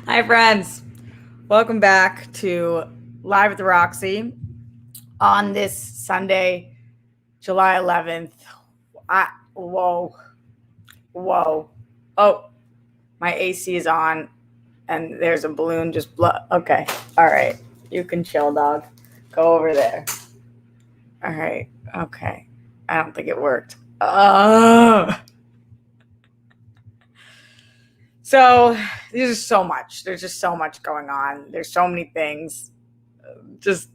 Hi, friends. Welcome back to Live at the Roxy on this Sunday, July 11th. Whoa. Oh, my AC is on and there's a balloon just Okay. All right. You can chill, dog. Go over there. All right. Okay. I don't think it worked. So there's just so much. There's just so much going on. There's so many things just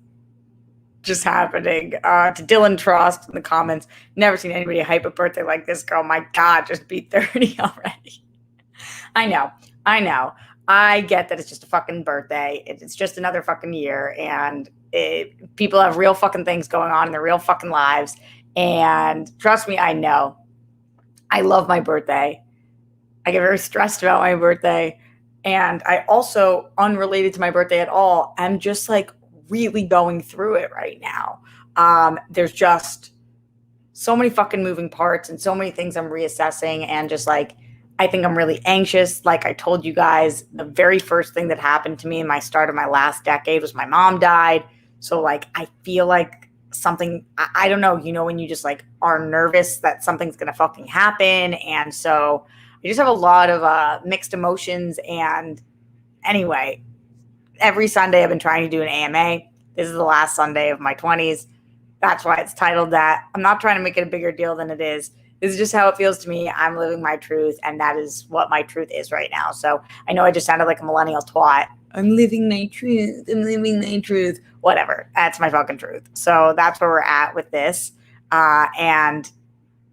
happening. To Dylan Trost in the comments, never seen anybody hype a birthday like this girl. My God, just be 30 already. I know. I get that it's just a fucking birthday. It's just another fucking year, and people have real fucking things going on in their real fucking lives. And trust me, I know. I love my birthday. I get very stressed about my birthday. And I also, unrelated to my birthday at all, I'm just like really going through it right now. There's just so many fucking moving parts and so many things I'm reassessing, and just like, I think I'm really anxious. Like I told you guys, the very first thing that happened to me in my start of my last decade was my mom died. So like, I feel like something, I don't know, when you just like are nervous that something's going to fucking happen. And so I just have a lot of mixed emotions. And anyway, every Sunday I've been trying to do an AMA. This is the last Sunday of my 20s. That's why it's titled that. I'm not trying to make it a bigger deal than it is. This is just how it feels to me. I'm living my truth, and that is what my truth is right now. So I know I just sounded like a millennial twat. I'm living my truth. Whatever. That's my fucking truth. So that's where we're at with this. And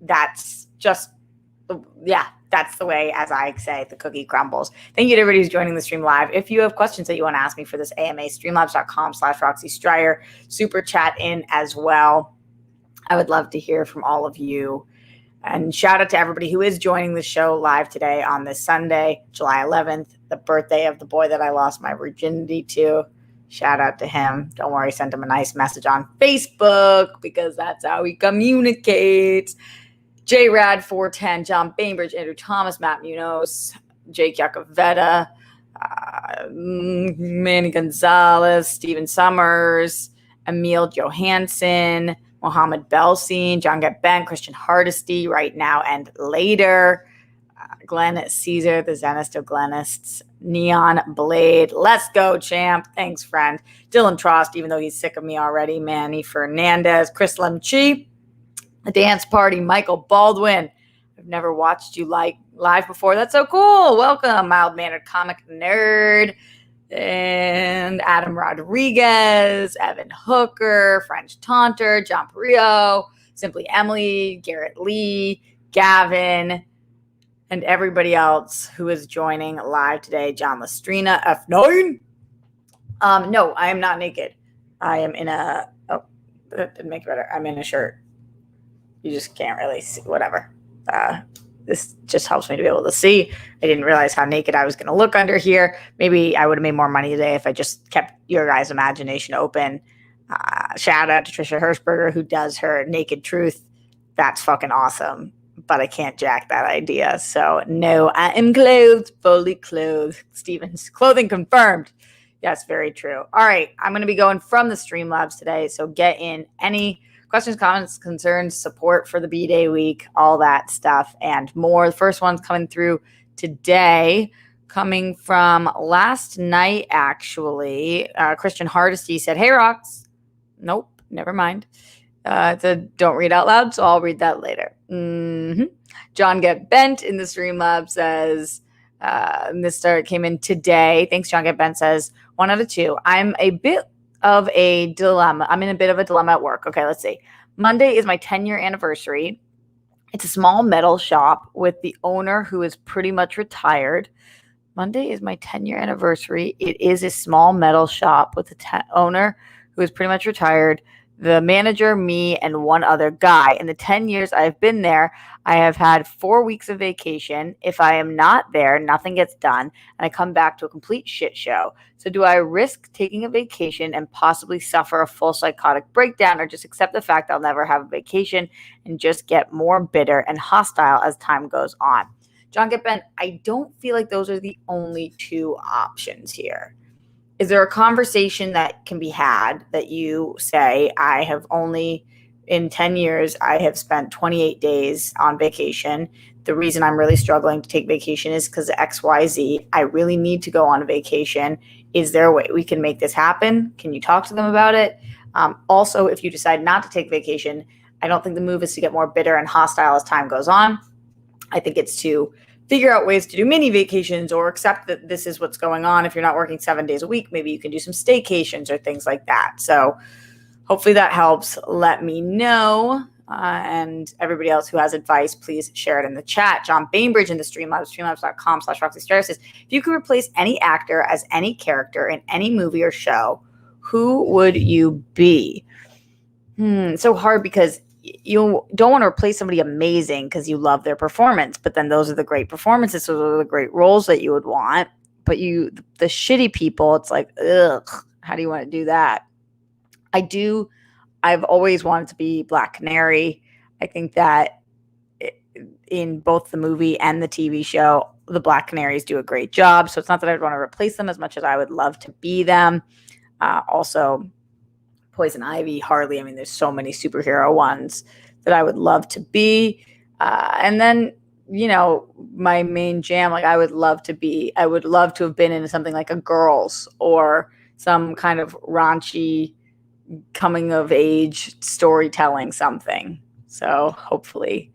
that's just, that's the way, as I say, the cookie crumbles. Thank you to everybody who's joining the stream live. If you have questions that you want to ask me for this AMA, streamlabs.com/Roxy Stryer, super chat in as well. I would love to hear from all of you. And shout out to everybody who is joining the show live today on this Sunday, July 11th, the birthday of the boy that I lost my virginity to. Shout out to him. Don't worry, send him a nice message on Facebook, because that's how he communicates. JRad410, John Bainbridge, Andrew Thomas, Matt Munoz, Jake Yacovetta, Manny Gonzalez, Steven Summers, Emil Johansson, Mohammed Belsin, John Get Bent, Christian Hardesty, Right Now and Later, Glenn Caesar, the Zenist of Glenists, Neon Blade, Let's Go Champ, thanks friend, Dylan Trost, even though he's sick of me already, Manny Fernandez, Chris Lemchi, The Dance Party, Michael Baldwin. I've never watched you live before. That's so cool. Welcome, mild-mannered comic nerd. And Adam Rodriguez, Evan Hooker, French Taunter, John Perillo, Simply Emily, Garrett Lee, Gavin, and everybody else who is joining live today. John Lestrina, F9. No, I am not naked. I am in a, that didn't make it better. I'm in a shirt. You just can't really see, whatever. This just helps me to be able to see. I didn't realize how naked I was going to look under here. Maybe I would have made more money today if I just kept your guys' imagination open. Shout out to Trisha Hirschberger, who does her Naked Truth. That's fucking awesome. But I can't jack that idea. So no, I am clothed, fully clothed. Stevens, clothing confirmed. Yes, very true. All right, I'm going to be going from the Streamlabs today. So get in any questions, comments, concerns, support for the B-Day week, all that stuff and more. The first one's coming through today, coming from last night, actually. Christian Hardesty said, "Hey, Rox." Nope, never mind. Don't read out loud, so I'll read that later. John Get Bent in the Streamlab says, this came in today. Thanks, John Get Bent says, 1 out of 2. I'm in a bit of a dilemma at work. Okay, let's see. Monday is my 10-year anniversary. It's a small metal shop with the owner who is pretty much retired. Monday is my 10-year anniversary. It is a small metal shop with the owner who is pretty much retired. The manager, me, and one other guy. In the 10 years I've been there, I have had 4 weeks of vacation. If I am not there, nothing gets done, and I come back to a complete shit show. So do I risk taking a vacation and possibly suffer a full psychotic breakdown, or just accept the fact I'll never have a vacation and just get more bitter and hostile as time goes on? John Get Bent, I don't feel like those are the only two options here. Is there a conversation that can be had that you say, I have only, in 10 years, I have spent 28 days on vacation. The reason I'm really struggling to take vacation is because of XYZ. I really need to go on a vacation. Is there a way we can make this happen? Can you talk to them about it? Also, if you decide not to take vacation, I don't think the move is to get more bitter and hostile as time goes on. I think it's to figure out ways to do mini vacations or accept that this is what's going on. If you're not working 7 days a week, maybe you can do some staycations or things like that. So hopefully that helps. Let me know. And everybody else who has advice, please share it in the chat. John Bainbridge in the Streamlabs, streamlabs.com/RoxyStrider says, if you could replace any actor as any character in any movie or show, who would you be? So hard because you don't want to replace somebody amazing because you love their performance, but then those are the great performances. Those are the great roles that you would want. But the shitty people, it's like, ugh, how do you want to do that? I've always wanted to be Black Canary. I think that in both the movie and the TV show, the Black Canaries do a great job. So it's not that I'd want to replace them as much as I would love to be them. Also, Poison Ivy, Harley. I mean, there's so many superhero ones that I would love to be. And then, my main jam, like I would love to have been in something like a Girls or some kind of raunchy coming of age storytelling something. So hopefully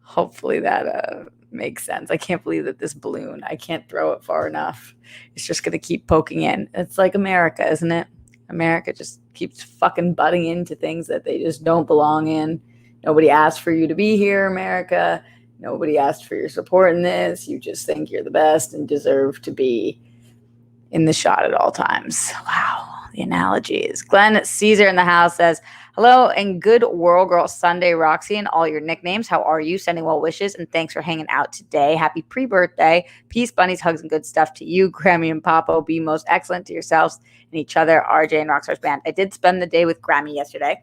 that makes sense. I can't believe that this balloon, I can't throw it far enough. It's just going to keep poking in. It's like America, isn't it? America just keeps fucking butting into things that they just don't belong in. Nobody asked for you to be here, America. Nobody asked for your support in this. You just think you're the best and deserve to be in the shot at all times. Wow. The analogies. Glenn Caesar in the house says, hello and good World Girl Sunday, Roxy, and all your nicknames. How are you? Sending well wishes and thanks for hanging out today. Happy pre-birthday. Peace, bunnies, hugs, and good stuff to you, Grammy and Papo. Be most excellent to yourselves and each other, RJ and Rockstar's band. I did spend the day with Grammy yesterday.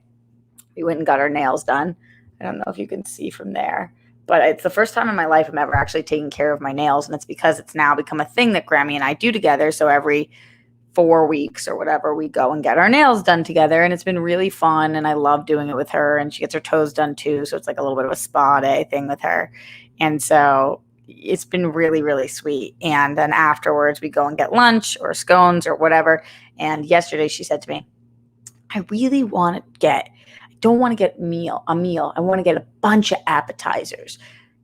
We went and got our nails done. I don't know if you can see from there, but it's the first time in my life I'm ever actually taking care of my nails, and it's because it's now become a thing that Grammy and I do together. So every 4 weeks or whatever, we go and get our nails done together, and it's been really fun, and I love doing it with her, and she gets her toes done too, so it's like a little bit of a spa day thing with her, and so it's been really, really sweet. And then afterwards we go and get lunch or scones or whatever, and yesterday she said to me, I don't want to get a meal. I want to get a bunch of appetizers.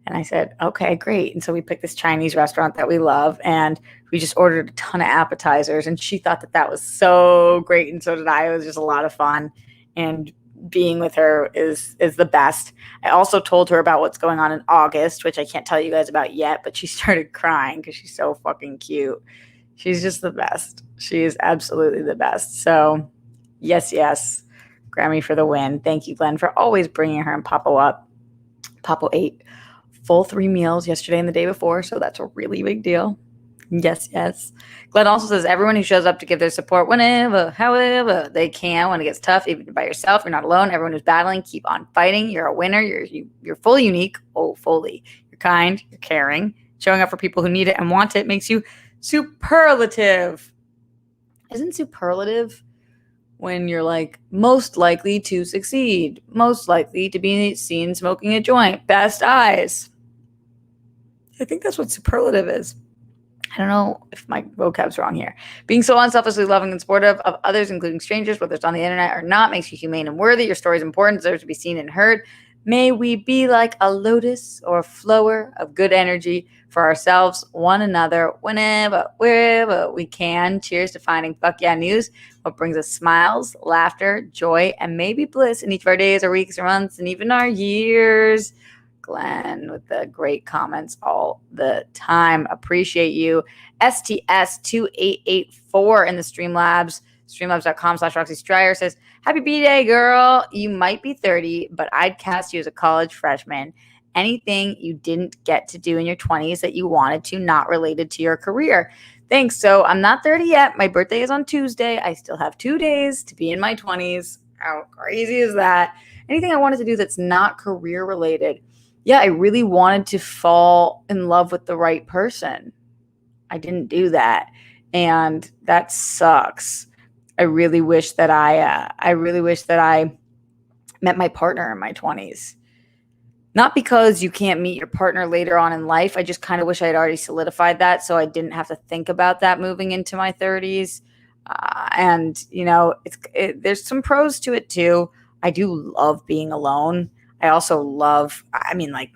And I said, okay, great. And so we picked this Chinese restaurant that we love, and we just ordered a ton of appetizers, and she thought that was so great. And so did I. It was just a lot of fun, and being with her is the best. I also told her about what's going on in August, which I can't tell you guys about yet, but she started crying because she's so fucking cute. She's just the best. She is absolutely the best. So yes, Grammy for the win. Thank you, Glenn, for always bringing her and Papo up. Papo ate full 3 meals yesterday and the day before, so that's a really big deal. Yes. Glenn also says, everyone who shows up to give their support whenever, however they can when it gets tough, even by yourself, you're not alone. Everyone who's battling, keep on fighting. You're a winner. You're fully unique. Oh, fully. You're kind. You're caring. Showing up for people who need it and want it makes you superlative. Isn't superlative when you're like most likely to succeed, most likely to be seen smoking a joint, best eyes? I think that's what superlative is. I don't know if my vocab's wrong here. Being so unselfishly loving and supportive of others, including strangers, whether it's on the internet or not, makes you humane and worthy. Your story is important, deserves to be seen and heard. May we be like a lotus or a flower of good energy for ourselves, one another, whenever, wherever we can. Cheers to finding Fuck Yeah News, what brings us smiles, laughter, joy, and maybe bliss in each of our days, our weeks, our months, and even our years. Glenn with the great comments all the time. Appreciate you. STS2884 in the Streamlabs, streamlabs.com/RoxyStrider says, happy B-Day, girl. You might be 30, but I'd cast you as a college freshman. Anything you didn't get to do in your 20s that you wanted to, not related to your career. Thanks. So I'm not 30 yet. My birthday is on Tuesday. I still have 2 days to be in my 20s. How crazy is that? Anything I wanted to do that's not career related. yeah, I really wanted to fall in love with the right person. I didn't do that. And that sucks. I really wish that I met my partner in my 20s. Not because you can't meet your partner later on in life. I just kind of wish I had already solidified that so I didn't have to think about that moving into my 30s. And, there's some pros to it too. I do love being alone. I also love, like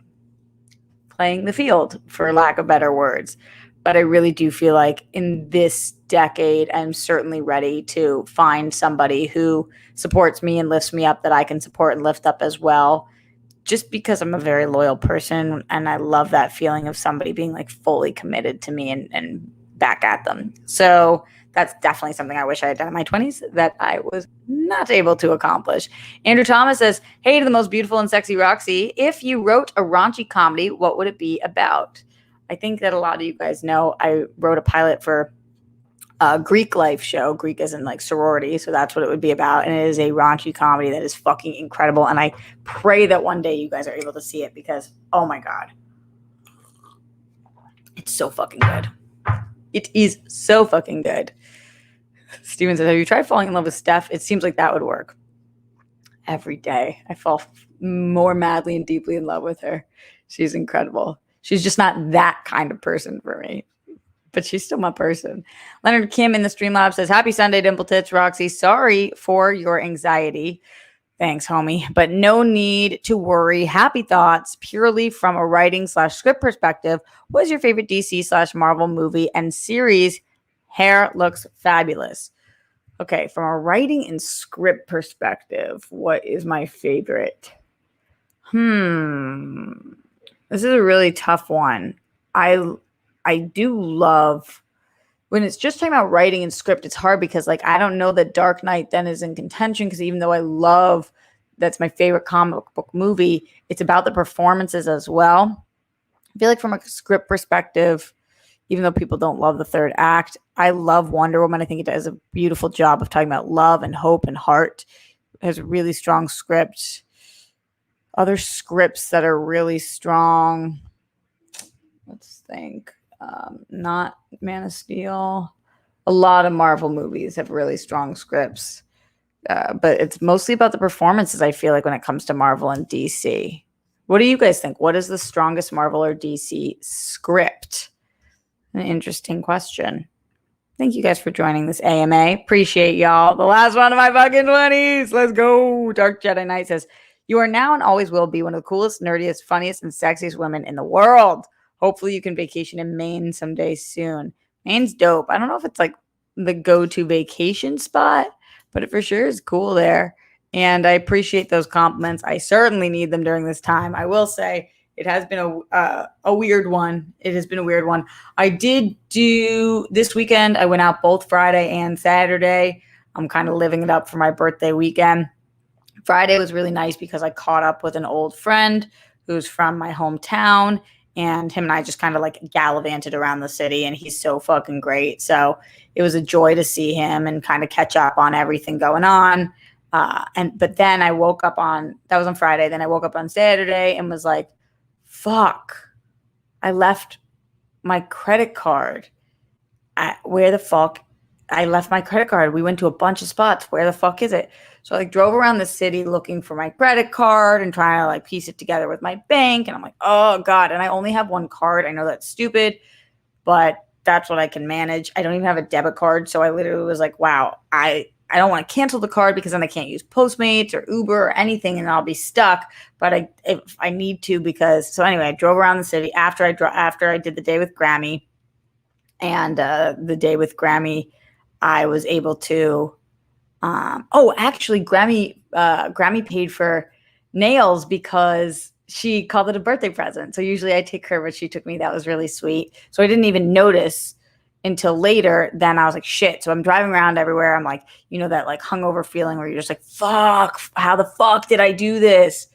playing the field, for lack of better words. But I really do feel like in this decade, I'm certainly ready to find somebody who supports me and lifts me up that I can support and lift up as well, just because I'm a very loyal person and I love that feeling of somebody being like fully committed to me and back at them. So that's definitely something I wish I had done in my 20s that I was not able to accomplish. Andrew Thomas says, hey to the most beautiful and sexy Roxy, if you wrote a raunchy comedy, what would it be about? I think that a lot of you guys know I wrote a pilot for a Greek life show. Greek is in like sorority, so that's what it would be about. And it is a raunchy comedy that is fucking incredible. And I pray that one day you guys are able to see it because, oh my God, it's so fucking good. It is so fucking good. Steven says, have you tried falling in love with Steph? It seems like that would work. Every day I fall more madly and deeply in love with her. She's incredible. She's just not that kind of person for me, but she's still my person. Leonard Kim in the Streamlab says, happy Sunday, Dimple Tits. Roxy, sorry for your anxiety. Thanks, homie. But no need to worry. Happy thoughts, purely from a writing/script perspective. What is your favorite DC/Marvel movie and series? Hair looks fabulous. Okay, from a writing and script perspective, what is my favorite? This is a really tough one. I do love when it's just talking about writing and script. It's hard because like I don't know that Dark Knight then is in contention because even though I love that's my favorite comic book movie, it's about the performances as well. I feel like from a script perspective, even though people don't love the third act, I love Wonder Woman. I think it does a beautiful job of talking about love and hope and heart. It has a really strong script. Other scripts that are really strong. Let's think. Not Man of Steel. A lot of Marvel movies have really strong scripts. But it's mostly about the performances, I feel like, when it comes to Marvel and DC. What do you guys think? What is the strongest Marvel or DC script? An interesting question. Thank you guys for joining this AMA. Appreciate y'all. The last one of my fucking 20s. Let's go. Dark Jedi Knight says, you are now and always will be one of the coolest, nerdiest, funniest, and sexiest women in the world. Hopefully you can vacation in Maine someday soon. Maine's dope. I don't know if it's like the go-to vacation spot, but it for sure is cool there. And I appreciate those compliments. I certainly need them during this time. I will say it has been a weird one. It has been a weird one. I did do this weekend. I went out both Friday and Saturday. I'm kind of living it up for my birthday weekend. Friday was really nice because I caught up with an old friend who's from my hometown, and him and I just kind of like gallivanted around the city, and he's so fucking great. So it was a joy to see him and kind of catch up on everything going on. But then I woke up that was on Friday. Then I woke up on Saturday and was like, fuck, I left my credit card. Where the fuck? I left my credit card. We went to a bunch of spots. Where the fuck is it? So I like drove around the city looking for my credit card and trying to like piece it together with my bank. And I'm like, oh God. And I only have one card. I know that's stupid, but that's what I can manage. I don't even have a debit card. So I literally was like, wow, I don't want to cancel the card because then I can't use Postmates or Uber or anything and I'll be stuck. But if I need to, so anyway, I drove around the city after I did the day with Grammy. And the day with Grammy, I was able to actually Grammy paid for nails because she called it a birthday present. So usually I take her, but she took me. That was really sweet. So I didn't even notice until later. Then I was like, shit. So I'm driving around everywhere. I'm like, that like hungover feeling where you're just like, fuck, how the fuck did I do this?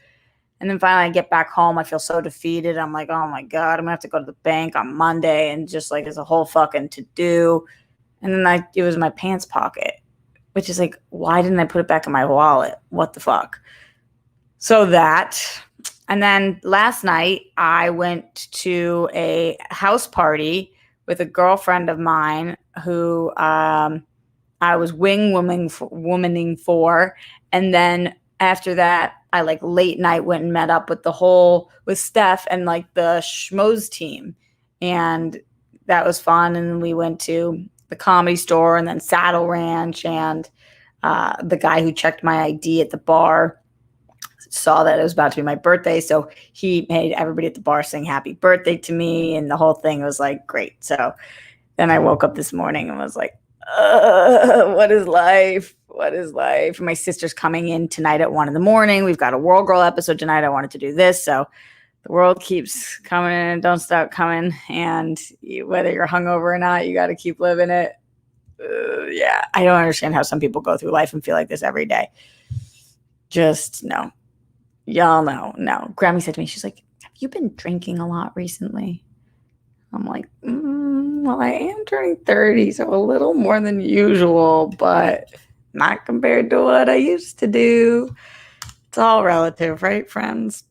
And then finally I get back home. I feel so defeated. I'm like, oh my God, I'm gonna have to go to the bank on Monday and just like it's a whole fucking to do. And then it was in my pants pocket, which is like, why didn't I put it back in my wallet? What the fuck? So that And then last night I went to a house party with a girlfriend of mine who I was womaning for. And then after that, I like late night went and met up with with Steph and like the schmoes team. And that was fun. And then we went to the Comedy Store and then Saddle Ranch. And the guy who checked my ID at the bar saw that it was about to be my birthday. So he made everybody at the bar sing happy birthday to me. And the whole thing was like great. So then I woke up this morning and was like, what is life? What is life? My sister's coming in tonight at 1 a.m. We've got a World Girl episode tonight. I wanted to do this. So the world keeps coming and don't stop coming. And whether you're hungover or not, you got to keep living it. Yeah. I don't understand how some people go through life and feel like this every day. Just no. Y'all know. No. Grammy said to me, she's like, have you been drinking a lot recently? I'm like, well, I am turning 30, so a little more than usual, but not compared to what I used to do. It's all relative, right, friends?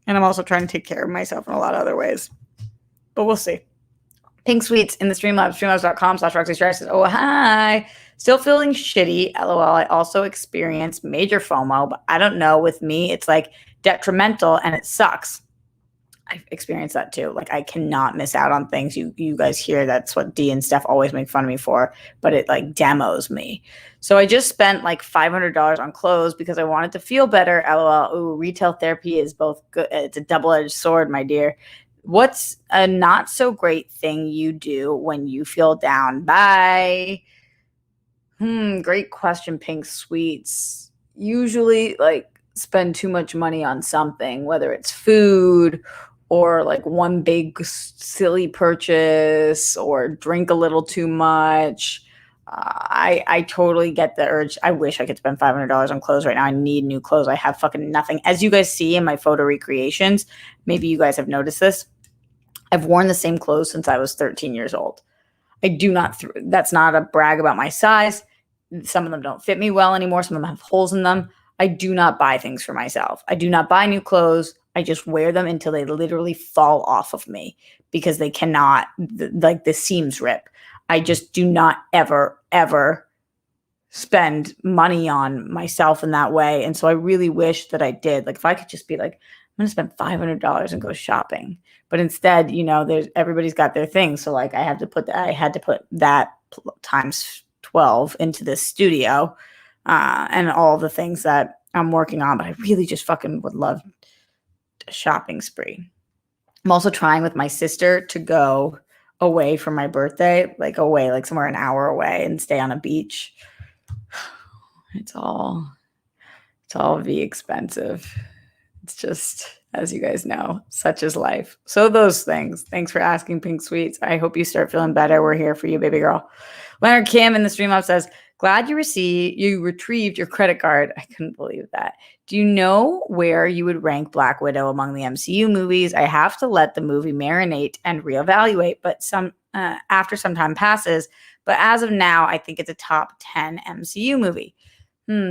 And I'm also trying to take care of myself in a lot of other ways. But we'll see. Pink Sweets in the Streamlabs, streamlabs.com/RoxyStryer says, oh, hi. Still feeling shitty. LOL. I also experienced major FOMO, but I don't know. With me, it's like detrimental and it sucks. I've experienced that too. Like I cannot miss out on things. You guys hear that's what Dee and Steph always make fun of me for, but it like demos me. So I just spent like $500 on clothes because I wanted to feel better. LOL. Ooh, retail therapy is both good. It's a double-edged sword, my dear. What's a not so great thing you do when you feel down? Bye. Great question, Pink Sweets. Usually like spend too much money on something, whether it's food or like one big silly purchase or drink a little too much. I totally get the urge. I wish I could spend $500 on clothes right now. I need new clothes. I have fucking nothing. As you guys see in my photo recreations, maybe you guys have noticed this. I've worn the same clothes since I was 13 years old. I do not, that's not a brag about my size. Some of them don't fit me well anymore. Some of them have holes in them. I do not buy things for myself. I do not buy new clothes. I just wear them until they literally fall off of me because they cannot, like the seams rip. I just do not ever, ever spend money on myself in that way. And so I really wish that I did. Like if I could just be like, I'm going to spend $500 and go shopping. But instead, you know, everybody's got their thing. So like I had to put that times 12 into this studio and all the things that I'm working on. But I really just fucking would love a shopping spree. I'm also trying with my sister to go away for my birthday, like somewhere an hour away and stay on a beach. It's all expensive. It's just, as you guys know, such is life. So those things. Thanks for asking, Pink Sweets. I hope you start feeling better. We're here for you, baby girl. Leonard Kim in the Streamlab says, glad you retrieved your credit card. I couldn't believe that. Do you know where you would rank Black Widow among the MCU movies? I have to let the movie marinate and reevaluate, but after some time passes. But as of now, I think it's a top 10 MCU movie.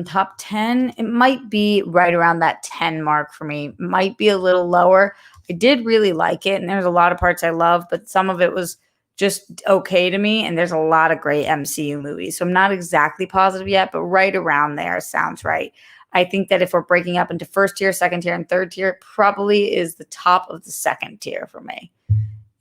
Top 10, it might be right around that 10 mark for me. Might be a little lower. I did really like it, and there's a lot of parts I love, but some of it was just okay to me, and there's a lot of great MCU movies. So I'm not exactly positive yet, but right around there sounds right. I think that if we're breaking up into first tier, second tier, and third tier, it probably is the top of the second tier for me,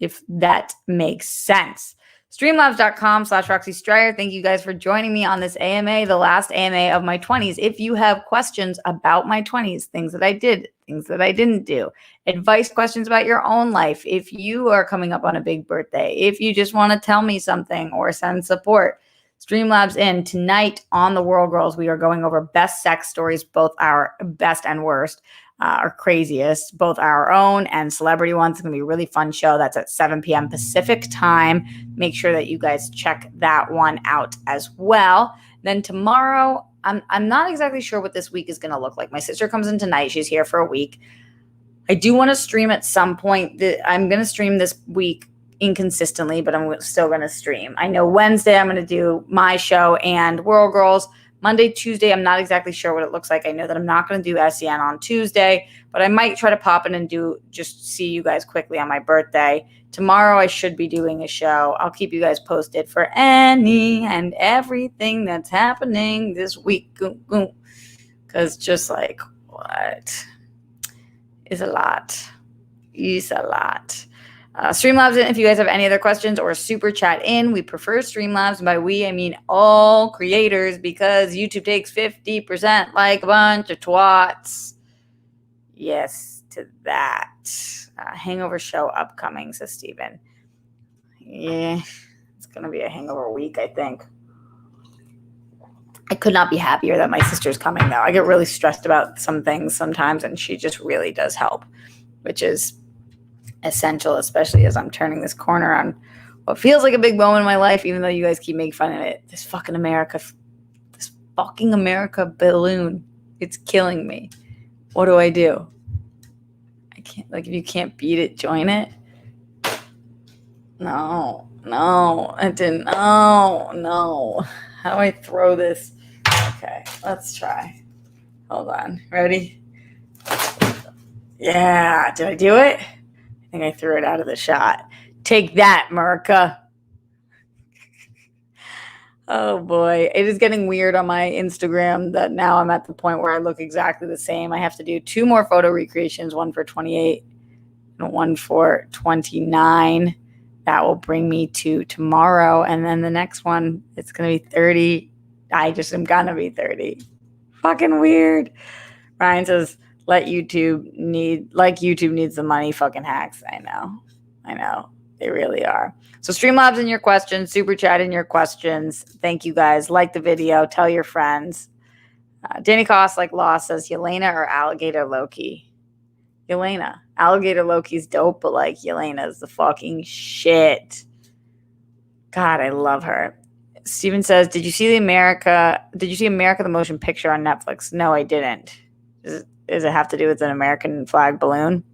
if that makes sense. Streamlabs.com/RoxyStryer. Thank you guys for joining me on this AMA, the last AMA of my 20s. If you have questions about my 20s, things that I did, things that I didn't do, advice questions about your own life, if you are coming up on a big birthday, if you just want to tell me something or send support, Streamlabs in. Tonight on The World Girls, we are going over best sex stories, both our best and worst. Our craziest, both our own and celebrity ones. It's going to be a really fun show. That's at 7 p.m. Pacific time. Make sure that you guys check that one out as well. Then tomorrow, I'm not exactly sure what this week is going to look like. My sister comes in tonight. She's here for a week. I do want to stream at some point. I'm going to stream this week inconsistently, but I'm still going to stream. I know Wednesday I'm going to do my show and World Girls. Monday, Tuesday, I'm not exactly sure what it looks like. I know that I'm not going to do SEN on Tuesday, but I might try to pop in and just see you guys quickly on my birthday. Tomorrow I should be doing a show. I'll keep you guys posted for any and everything that's happening this week. Because just like, what is a lot? Is a lot. Streamlabs in if you guys have any other questions, or super chat in. We prefer Streamlabs. By we, I mean all creators, because YouTube takes 50% like a bunch of twats. Yes to that. Hangover show upcoming, says Steven. Yeah, it's going to be a hangover week, I think. I could not be happier that my sister's coming, though. I get really stressed about some things sometimes, and she just really does help, which is essential, especially as I'm turning this corner on what feels like a big moment in my life, even though you guys keep making fun of it. This fucking America balloon. It's killing me. What do? I can't, like, if you can't beat it, join it. No, I didn't. No. How do I throw this? Okay, let's try. Hold on. Ready? Yeah, did I do it? I think I threw it out of the shot. Take that, America. Oh boy, it is getting weird on my Instagram that now I'm at the point where I look exactly the same. I have to do 2 more photo recreations, one for 28 and one for 29. That will bring me to tomorrow. And then the next one, it's going to be 30. I just am going to be 30. Fucking weird. Ryan says, YouTube needs the money, fucking hacks. I know. They really are. So Streamlabs in your questions, super chat in your questions. Thank you guys. Like the video. Tell your friends. Danny Koss, like Law, says, Yelena or Alligator Loki? Yelena. Alligator Loki's dope, but like Yelena's the fucking shit. God, I love her. Steven says, Did you see America the Motion Picture on Netflix? No, I didn't. Does it have to do with an American flag balloon?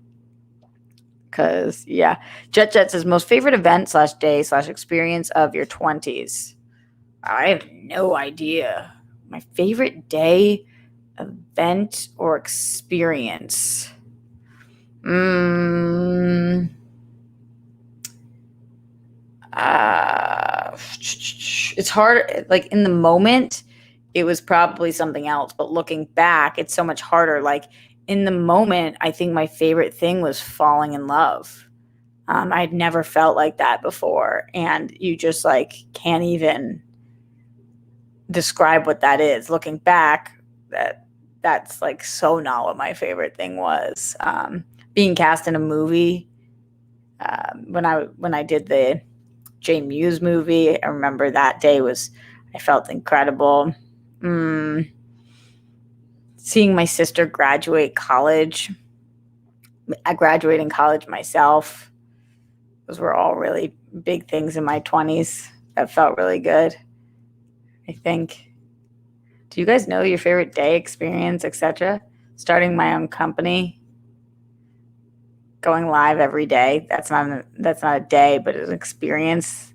Because, yeah. Jet says, most favorite event /day/experience of your 20s. I have no idea. My favorite day, event, or experience. It's hard. Like, in the moment, it was probably something else. But looking back, it's so much harder. Like, in the moment, I think my favorite thing was falling in love. I'd never felt like that before. And you just, like, can't even describe what that is. Looking back, that's, like, so not what my favorite thing was. Being cast in a movie, when I did the J Muse movie, I remember that day I felt incredible. Seeing my sister graduating college myself, those were all really big things in my 20s that felt really good, I think. Do you guys know your favorite day, experience, etc.? Starting my own company, going live every day. That's not a day, but it's an experience.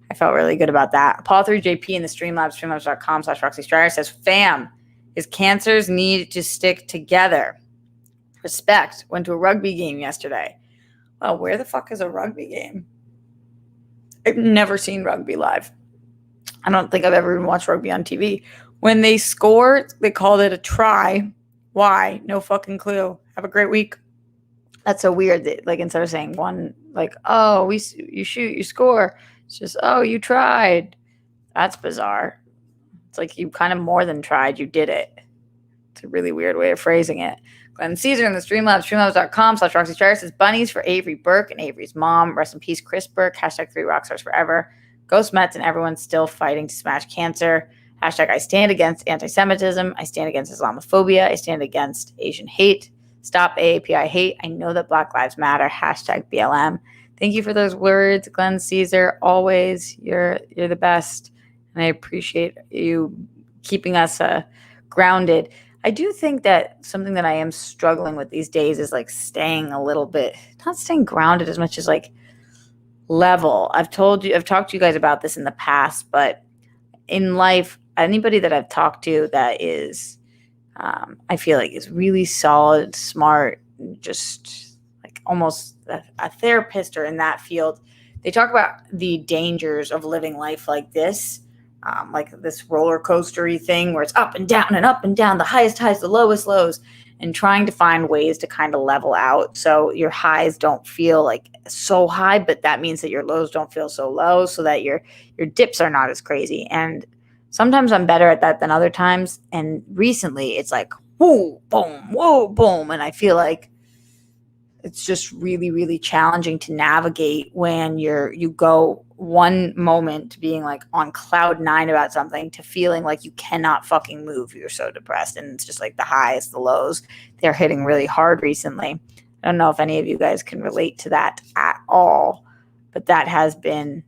I felt really good about that. Paul3JP in the Streamlabs, streamlabs.com/Roxy says, fam, his cancers need to stick together. Respect. Went to a rugby game yesterday. Well, where the fuck is a rugby game? I've never seen rugby live. I don't think I've ever even watched rugby on TV. When they score, they called it a try. Why? No fucking clue. Have a great week. That's so weird that, like, instead of saying one, like, oh, you shoot, you score, it's just, oh, you tried. That's bizarre. It's like you kind of more than tried, you did it. It's a really weird way of phrasing it. Glenn Caesar in the Streamlabs, streamlabs.com/Roxy says, bunnies for Avery Burke and Avery's mom. Rest in peace, Chris Burke. #3 Rockstars forever. Ghost Mets and everyone still fighting to smash cancer. # I stand against anti-Semitism. I stand against Islamophobia. I stand against Asian hate. Stop AAPI hate. I know that Black Lives Matter. # BLM. Thank you for those words, Glenn Caesar. Always, you're the best, and I appreciate you keeping us grounded. I do think that something that I am struggling with these days is like staying a little bit, not staying grounded as much as like level. I've talked to you guys about this in the past, but in life, anybody that I've talked to that is, I feel like is really solid, smart, just like almost a therapist or in that field, they talk about the dangers of living life like this. Like this roller coastery thing where it's up and down, the highest highs, the lowest lows, and trying to find ways to kind of level out so your highs don't feel like so high, but that means that your lows don't feel so low, so that your dips are not as crazy. And sometimes I'm better at that than other times. And recently it's like whoa, boom, and I feel like it's just really, really challenging to navigate when you go one moment to being like on cloud nine about something to feeling like you cannot fucking move. You're so depressed. And it's just like the highs, the lows, they're hitting really hard recently. I don't know if any of you guys can relate to that at all, but that has been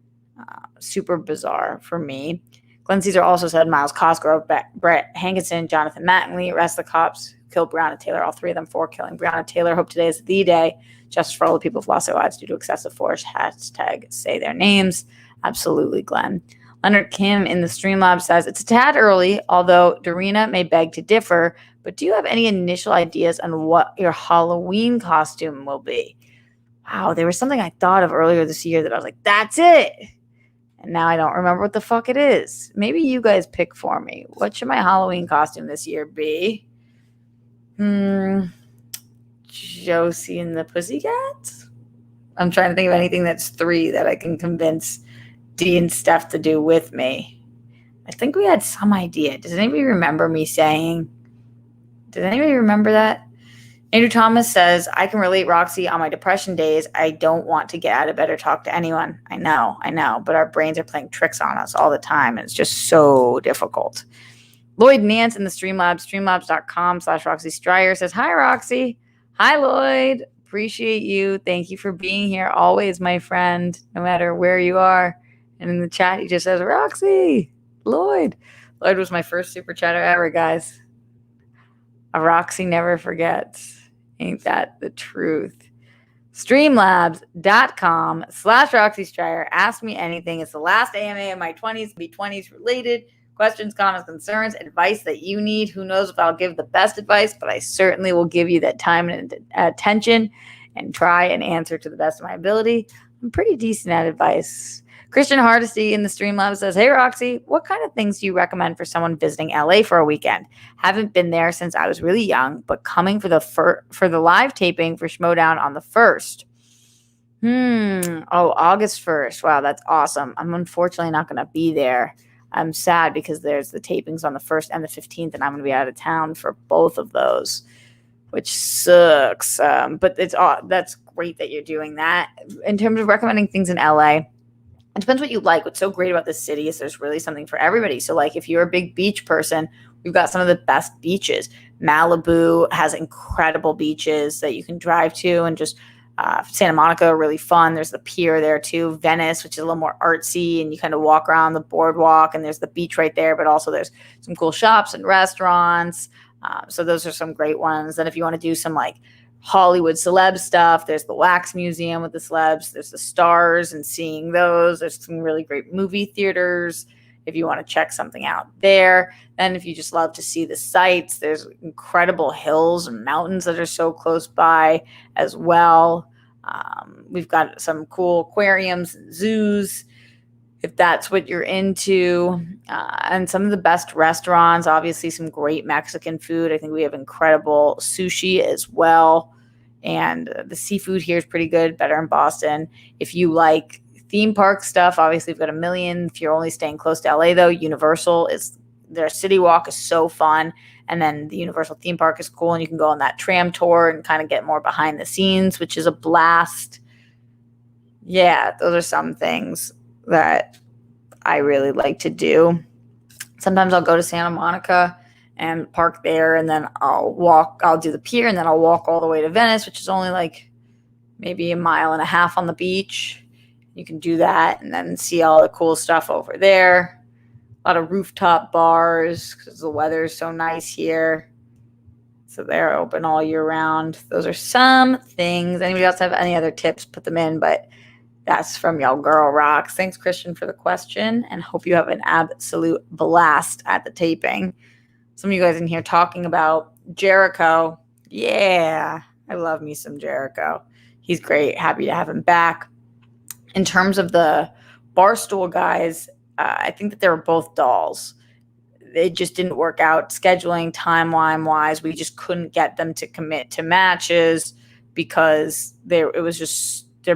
super bizarre for me. Glenn Caesar also said Miles Cosgrove, Brett Hankinson, Jonathan Mattingly, rest of the cops killed Breonna Taylor, all three of them for killing Breonna Taylor. Hope today is the day. Justice for all the people who've lost their lives due to excessive force. Hashtag say their names. Absolutely, Glenn. Leonard Kim in the Streamlabs says, it's a tad early, although Dorina may beg to differ, but do you have any initial ideas on what your Halloween costume will be? Wow, there was something I thought of earlier this year that I was like, that's it. And now I don't remember what the fuck it is. Maybe you guys pick for me. What should my Halloween costume this year be? Josie and the Pussycats? I'm trying to think of anything that's 3 that I can convince Dee and Steph to do with me. I think we had some idea. Does anybody remember me saying? Does anybody remember that? Andrew Thomas says, I can relate, Roxy. On my depression days, I don't want to get out of bed or talk to anyone. I know. But our brains are playing tricks on us all the time, and it's just so difficult. Lloyd Nance in the Streamlabs, streamlabs.com/Roxy Stryer says, hi, Roxy. Hi, Lloyd. Appreciate you. Thank you for being here always, my friend, no matter where you are. And in the chat, he just says, Roxy, Lloyd. Lloyd was my first super chatter ever, guys. A Roxy never forgets. Ain't that the truth? Streamlabs.com/Roxy Stryer. Ask me anything. It's the last AMA of my 20s. Be 20s related. Questions, comments, concerns, advice that you need. Who knows if I'll give the best advice, but I certainly will give you that time and attention and try and answer to the best of my ability. I'm pretty decent at advice. Christian Hardesty in the Streamlabs says, hey, Roxy, what kind of things do you recommend for someone visiting LA for a weekend? Haven't been there since I was really young, but coming for the live taping for Schmodown on the 1st. August 1st. Wow, that's awesome. I'm unfortunately not going to be there. I'm sad because there's the tapings on the 1st and the 15th, and I'm going to be out of town for both of those, which sucks. But that's great that you're doing that. In terms of recommending things in LA, it depends what you like. What's so great about this city is there's really something for everybody. So like if you're a big beach person, we've got some of the best beaches. Malibu has incredible beaches that you can drive to, and just Santa Monica, really fun. There's the pier there too. Venice, which is a little more artsy, and you kind of walk around the boardwalk, and there's the beach right there, but also there's some cool shops and restaurants. So those are some great ones. Then if you want to do some like Hollywood celeb stuff, there's the Wax Museum with the celebs. There's the stars and seeing those. There's some really great movie theaters if you want to check something out there. Then if you just love to see the sights, there's incredible hills and mountains that are so close by as well. We've got some cool aquariums and zoos if that's what you're into. And some of the best restaurants, obviously some great Mexican food. I think we have incredible sushi as well. And the seafood here is pretty good, better in Boston. If you like theme park stuff, obviously we've got a million. If you're only staying close to LA though, Universal is, their city walk is so fun. And then the Universal theme park is cool, and you can go on that tram tour and kind of get more behind the scenes, which is a blast. Yeah, those are some things that I really like to do. Sometimes I'll go to Santa Monica and park there, and then I'll do the pier, and then I'll walk all the way to Venice, which is only like maybe 1.5 miles on the beach. You can do that and then see all the cool stuff over there. A lot of rooftop bars because the weather is so nice here. So they're open all year round. Those are some things. Anybody else have any other tips? Put them in. But Yes, from Y'all Girl Rocks. Thanks, Christian, for the question, and hope you have an absolute blast at the taping. Some of you guys in here talking about Jericho. Yeah, I love me some Jericho. He's great. Happy to have him back. In terms of the Barstool guys, I think that they were both dolls. It just didn't work out scheduling, timeline wise. We just couldn't get them to commit to matches because they're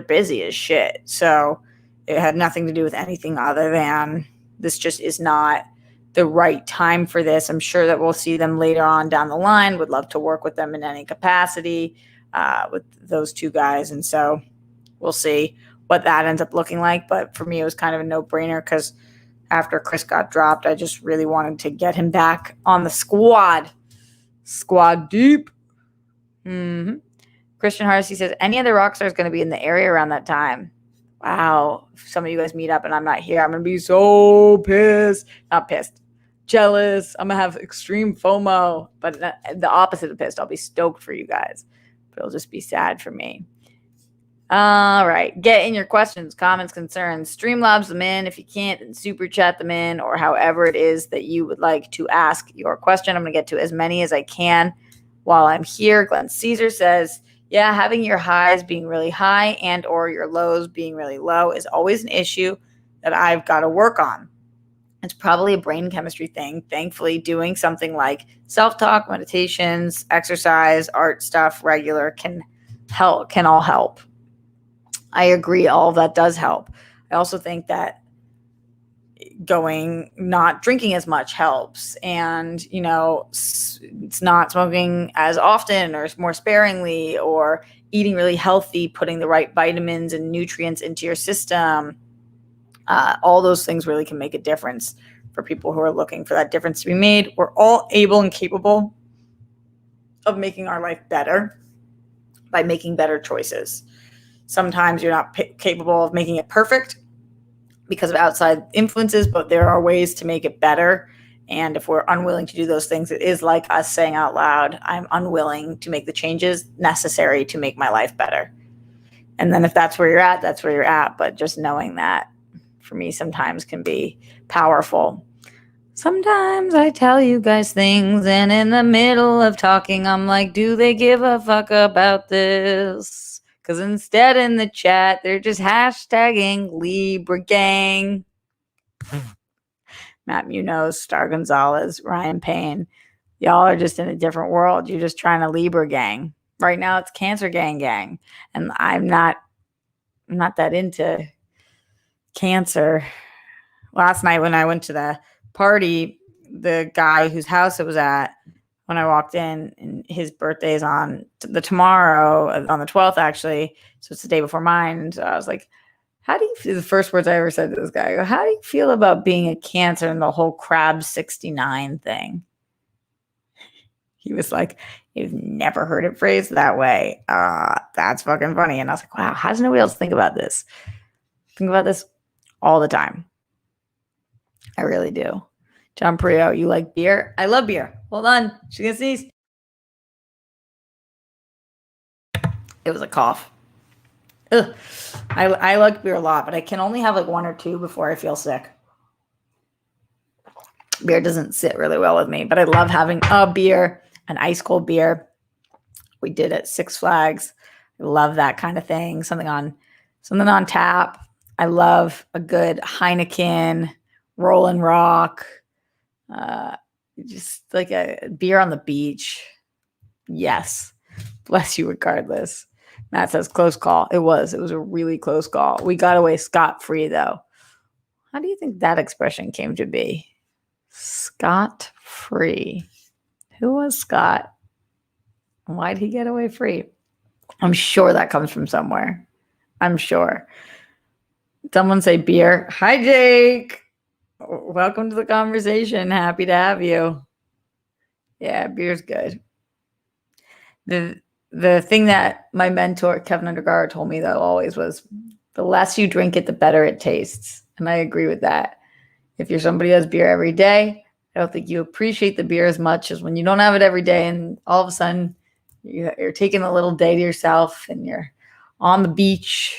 busy as shit. So it had nothing to do with anything other than this just is not the right time for this. I'm sure that we'll see them later on down the line. Would love to work with them in any capacity with those two guys. And so we'll see what that ends up looking like. But for me, it was kind of a no-brainer because after Chris got dropped, I just really wanted to get him back on the squad. Squad deep. Mm-hmm. Christian Hardesty says, any other rock star is going to be in the area around that time? Wow. If some of you guys meet up and I'm not here, I'm going to be so pissed. Not pissed. Jealous. I'm going to have extreme FOMO. But the opposite of pissed. I'll be stoked for you guys. But it'll just be sad for me. All right. Get in your questions, comments, concerns. Streamlabs them in. If you can't, then super chat them in or however it is that you would like to ask your question. I'm going to get to as many as I can while I'm here. Glenn Caesar says, yeah, having your highs being really high and or your lows being really low is always an issue that I've got to work on. It's probably a brain chemistry thing. Thankfully, doing something like self-talk, meditations, exercise, art stuff, regular can all help. I agree. All of that does help. I also think that not drinking as much helps. And, it's not smoking as often or more sparingly or eating really healthy, putting the right vitamins and nutrients into your system. All those things really can make a difference for people who are looking for that difference to be made. We're all able and capable of making our life better by making better choices. Sometimes you're not capable of making it perfect because of outside influences, but there are ways to make it better. And if we're unwilling to do those things, it is like us saying out loud, I'm unwilling to make the changes necessary to make my life better. And then if that's where you're at, that's where you're at. But just knowing that for me sometimes can be powerful. Sometimes I tell you guys things and in the middle of talking, I'm like, do they give a fuck about this? Because instead in the chat, they're just hashtagging Libra Gang. Matt Munoz, Star Gonzalez, Ryan Payne. Y'all are just in a different world. You're just trying to Libra Gang. Right now it's Cancer Gang. And I'm not that into Cancer. Last night when I went to the party, the guy whose house it was at, when I walked in, and his birthday is on tomorrow, on the 12th, actually. So it's the day before mine. And so I was like, how do you feel? The first words I ever said to this guy, I go, how do you feel about being a Cancer and the whole Crab 69 thing? He was like, you've never heard it phrased that way. That's fucking funny. And I was like, wow, how does nobody else think about this? Think about this all the time. I really do. John Prio, you like beer? I love beer. Hold on. She's going to sneeze. It was a cough. Ugh. I like beer a lot, but I can only have like one or two before I feel sick. Beer doesn't sit really well with me, but I love having a beer, an ice cold beer. We did at Six Flags. I love that kind of thing. Something on tap. I love a good Heineken, Rollin' Rock, just like a beer on the beach. Yes. Bless you regardless. Matt says close call. It was a really close call. We got away scot-free though. How do you think that expression came to be? Scot-free. Who was Scott? Why'd he get away free? I'm sure that comes from somewhere. I'm sure. Someone say beer. Hi, Jake. Welcome to the conversation. Happy to have you. Yeah, beer's good. The thing that my mentor, Kevin Undergaro, told me though always was the less you drink it, the better it tastes. And I agree with that. If you're somebody who has beer every day, I don't think you appreciate the beer as much as when you don't have it every day and all of a sudden you're taking a little day to yourself and you're on the beach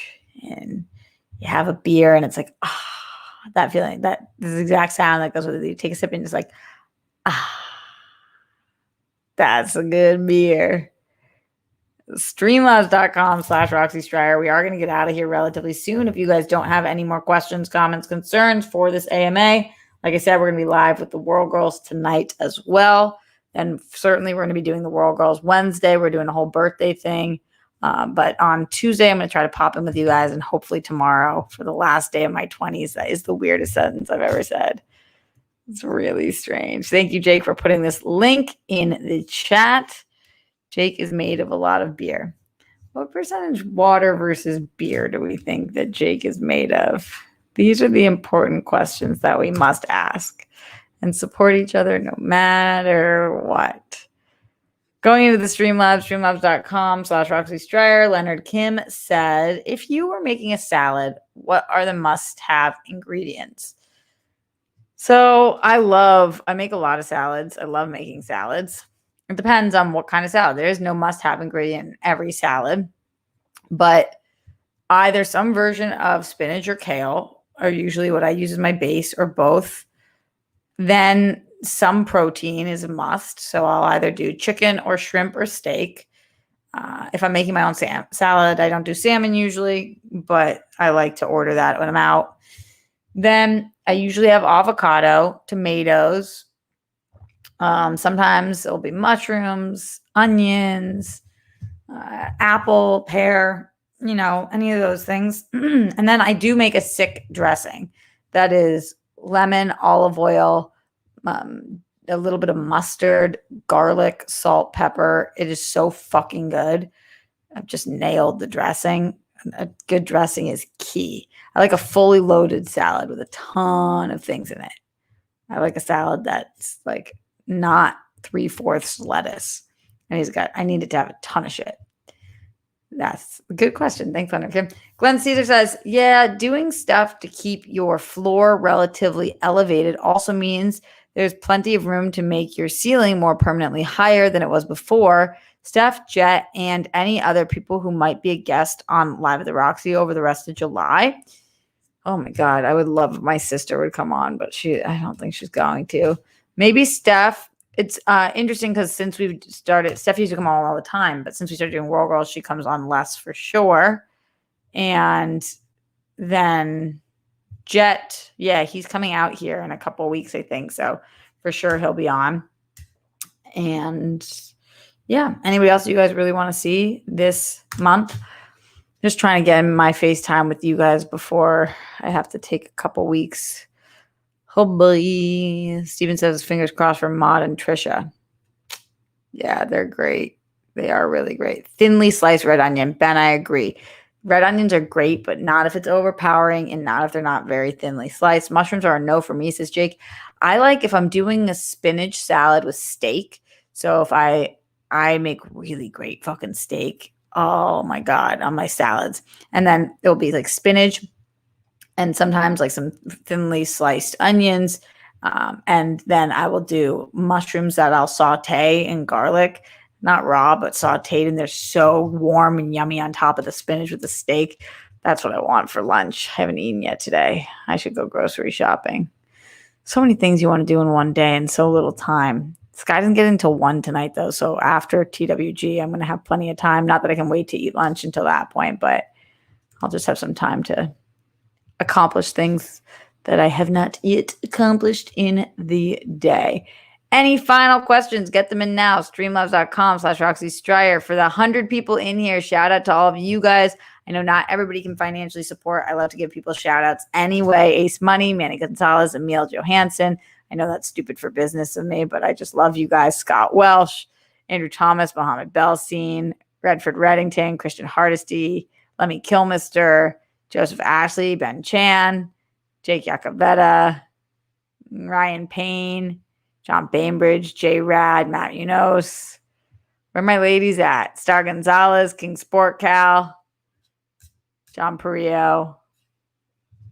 and you have a beer and it's like, that feeling, that this exact sound that goes with it. You take a sip and it's like, that's a good beer. Streamlabs.com/Roxy Stryer. We are going to get out of here relatively soon. If you guys don't have any more questions, comments, concerns for this AMA, like I said, we're going to be live with the World Girls tonight as well. And certainly we're going to be doing the World Girls Wednesday. We're doing a whole birthday thing. But on Tuesday, I'm going to try to pop in with you guys, and hopefully tomorrow for the last day of my 20s. That is the weirdest sentence I've ever said. It's really strange. Thank you, Jake, for putting this link in the chat. Jake is made of a lot of beer. What percentage water versus beer do we think that Jake is made of? These are the important questions that we must ask and support each other no matter what. Going into the Streamlabs, streamlabs.com/Roxy Stryer, Leonard Kim said, if you were making a salad, what are the must-have ingredients? So I make a lot of salads. I love making salads. It depends on what kind of salad. There is no must-have ingredient in every salad, but either some version of spinach or kale are usually what I use as my base, or both. Then some protein is a must. So I'll either do chicken or shrimp or steak. If I'm making my own salad, I don't do salmon usually, but I like to order that when I'm out. Then I usually have avocado, tomatoes. Sometimes it'll be mushrooms, onions, apple, pear, any of those things. And then I do make a sick dressing that is lemon, olive oil, a little bit of mustard, garlic, salt, pepper. It is so fucking good. I've just nailed the dressing. A good dressing is key. I like a fully loaded salad with a ton of things in it. I like a salad that's like not 3/4 lettuce. And I need it to have a ton of shit. That's a good question. Thanks, Leonard Kim. Glenn Caesar says, yeah, doing stuff to keep your floor relatively elevated also means there's plenty of room to make your ceiling more permanently higher than it was before. Steph, Jet, and any other people who might be a guest on Live at the Roxy over the rest of July. Oh my God, I would love if my sister would come on, but I don't think she's going to. Maybe Steph. It's interesting because since we've started, Steph used to come on all the time, but since we started doing World Girls, she comes on less for sure. And then Jet, yeah, he's coming out here in a couple of weeks, I think. So for sure he'll be on. And yeah, anybody else you guys really want to see this month? Just trying to get in my FaceTime with you guys before I have to take a couple weeks. Oh boy. Steven says fingers crossed for Maud and Trisha. Yeah, they're great. They are really great. Thinly sliced red onion. Ben, I agree. Red onions are great, but not if it's overpowering and not if they're not very thinly sliced. Mushrooms are a no for me, says Jake. I like if I'm doing a spinach salad with steak. So if I make really great fucking steak. Oh my God, on my salads. And then it'll be like spinach and sometimes like some thinly sliced onions. And then I will do mushrooms that I'll saute in garlic. Not raw, but sauteed, and they're so warm and yummy on top of the spinach with the steak. That's what I want for lunch. I haven't eaten yet today. I should go grocery shopping. So many things you want to do in one day and so little time. Sky doesn't get until 1 tonight, though. So after TWG, I'm going to have plenty of time. Not that I can wait to eat lunch until that point, but I'll just have some time to accomplish things that I have not yet accomplished in the day. Any final questions? Get them in now. Streamlabs.com/Roxy Stryer. For the 100 people in here, shout out to all of you guys. I know not everybody can financially support. I love to give people shout outs anyway. Ace Money, Manny Gonzalez, Emil Johansson. I know that's stupid for business of me, but I just love you guys. Scott Welsh, Andrew Thomas, Mohammed Belsine, Redford Reddington, Christian Hardesty, Lemmy Kilmister, Joseph Ashley, Ben Chan, Jake Yakavetta, Ryan Payne, John Bainbridge, Jay Rad, Matt Unos. Where my ladies at? Star Gonzalez, King Sport Cal, John Perillo,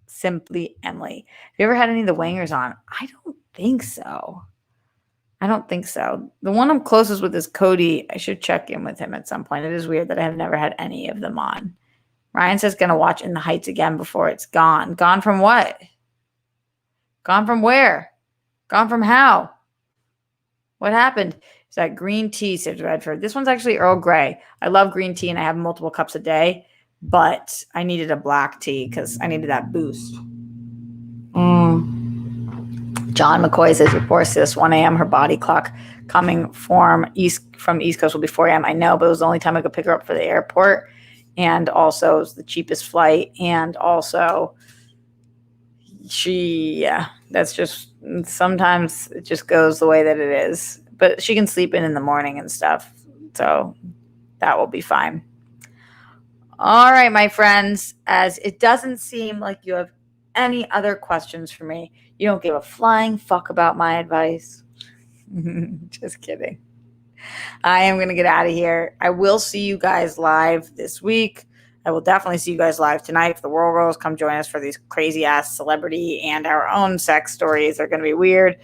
Simply Emily. Have you ever had any of the wingers on? I don't think so. The one I'm closest with is Cody. I should check in with him at some point. It is weird that I have never had any of them on. Ryan says gonna watch In the Heights again before it's gone. Gone from what? Gone from where? Gone from how? What happened? Is that green tea, says Redford. This one's actually Earl Grey. I love green tea and I have multiple cups a day, but I needed a black tea because I needed that boost. John McCoy says before sis 1 a.m. her body clock coming from East Coast will be 4 a.m. I know, but it was the only time I could pick her up for the airport, and also it was the cheapest flight, and also that's just sometimes it just goes the way that it is. But she can sleep in the morning and stuff, so that will be fine. All right, my friends, as it doesn't seem like you have any other questions for me. You don't give a flying fuck about my advice. Just kidding. I am going to get out of here. I will see you guys live this week. I will definitely see you guys live tonight. For the World Girls, come join us for these crazy ass celebrity and our own sex stories. They're going to be weird.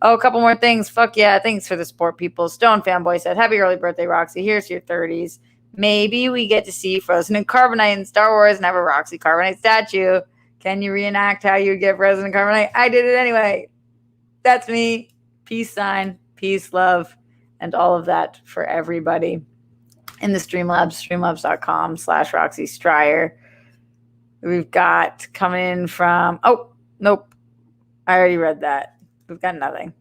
Oh, a couple more things. Fuck yeah. Thanks for the support, people. Stone Fanboy said, happy early birthday, Roxy. Here's to your 30s. Maybe we get to see Frozen and Carbonite in Star Wars and have a Roxy Carbonite statue. Can you reenact how you get Frozen and Carbonite? I did it anyway. That's me. Peace sign, peace, love, and all of that for everybody in the Streamlabs, streamlabs.com/Roxy Stryer. We've got coming in from, oh, nope. I already read that. We've got nothing.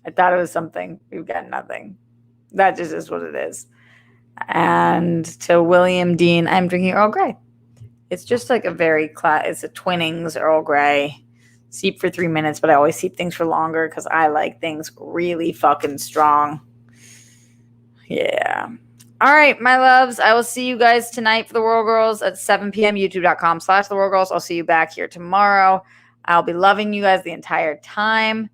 I thought it was something. We've got nothing. That just is what it is. And to William Dean, I'm drinking Earl Grey. It's just like it's a Twinings Earl Grey. Seep for 3 minutes, but I always seep things for longer because I like things really fucking strong. Yeah. All right, my loves. I will see you guys tonight for the World Girls at 7 p.m. YouTube.com/The World Girls. I'll see you back here tomorrow. I'll be loving you guys the entire time.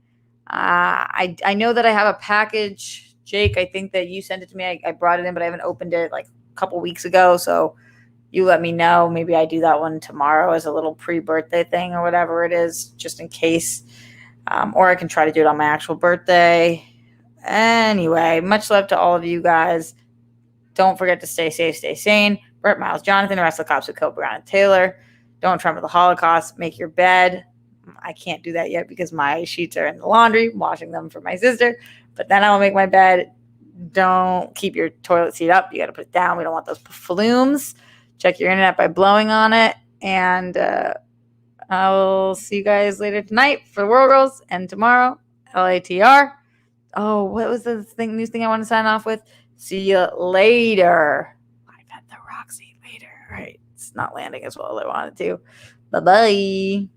I know that I have a package. Jake, I think that you sent it to me. I brought it in, but I haven't opened it like a couple weeks ago. So you let me know. Maybe I do that one tomorrow as a little pre-birthday thing or whatever it is, just in case. Or I can try to do it on my actual birthday. Anyway, much love to all of you guys. Don't forget to stay safe, stay sane. Brett, Miles, Jonathan, the rest of the cops who killed Brown and Taylor. Don't tremble the Holocaust. Make your bed. I can't do that yet because my sheets are in the laundry, washing them for my sister. But then I will make my bed. Don't keep your toilet seat up. You got to put it down. We don't want those flumes. Check your internet by blowing on it. And I'll see you guys later tonight for the World Girls and tomorrow, LATR. Oh, what was the news thing I want to sign off with? See you later. I bet the Roxy later. All right. It's not landing as well as I wanted to. Bye-bye.